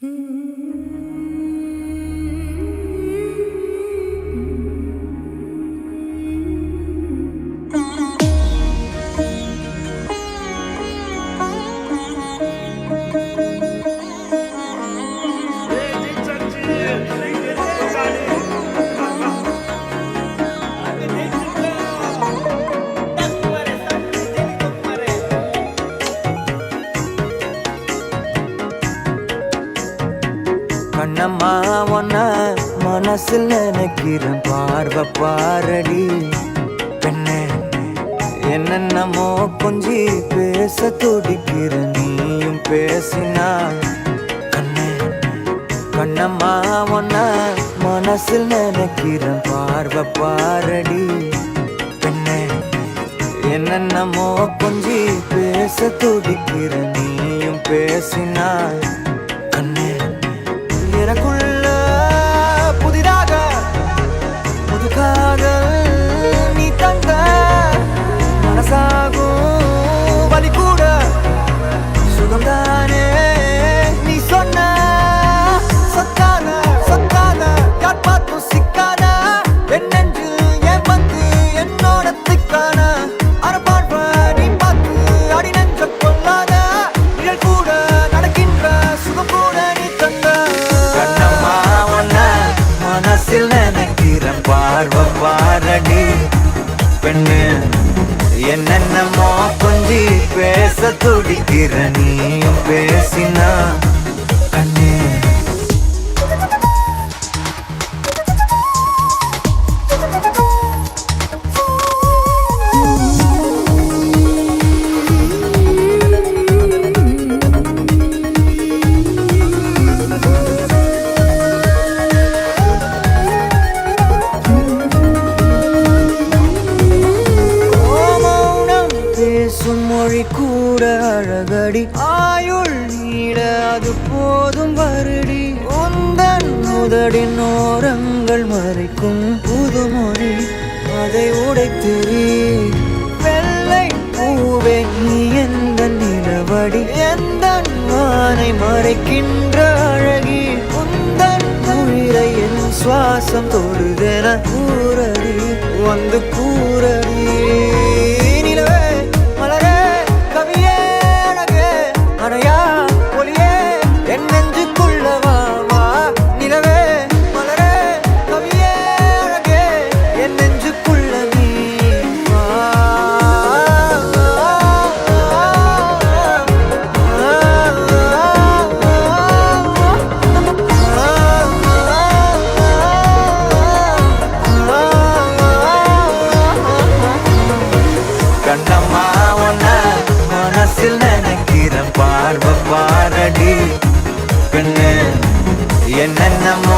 கண்ணம்மா ஒன்ன மனசில் நினைக்கிறேன், பார்வை பாரடி பெண்ணே. என்னென்னமோ கொஞ்சி பேச துடிக்கிற, நீயும் பேசினா கண்ணே. கண்ணம்மா ஒன்ன மனசில் நினைக்கிறேன், பார்வை பாரடி பெண்ணே. என்னென்னமோ கொஞ்சி பேச துடிக்கிற, நீயும் பேசினா கண்ணே. எனக்குள்ள புதிதாக புது காதல் நீ தந்த, மனசாகும் வலி கூட சுகம்தானே நீ சொன்ன. சொத்தான சொத்தான யார் பார்த்தும் சிக்கான, என் நெஞ்சில் ஏன் வந்து என்னோட திக்கான. அறப்பார்வ நீ பார்த்து அடி நெஞ்ச கொள்ளாத, நிழல் கூட நடக்கின்ற சுகம் கூட நீ தந்த. கண்ணம்மா ஒன்ன மனசில் நினைக்கிறேன், பார்வை பாரடி பெண்ணு. என்னென்னமோ கொஞ்சி பேச துடிக்கிற, நீயும் பேசினா கண்ணே. மொழி கூட அழகடி, ஆயுள் நீட அது போதும் வருடி. உந்தன் முதடின் ஓரங்கள் மறைக்கும் புதுமொழி, அதை உடைத்தெறி. வெள்ளை பூவே நீ எந்த நிலவடி, எந்த வானை மறைக்கின்ற அழகி. உந்தன் உயிரை என் சுவாசம் தொடுதென கூறடி, வந்து கூறடி. கண்ணம்மா ஒன்ன மனசில் நினைக்கிறேன், பார்வை பாரடி பெண்ணு. என்னென்னமோ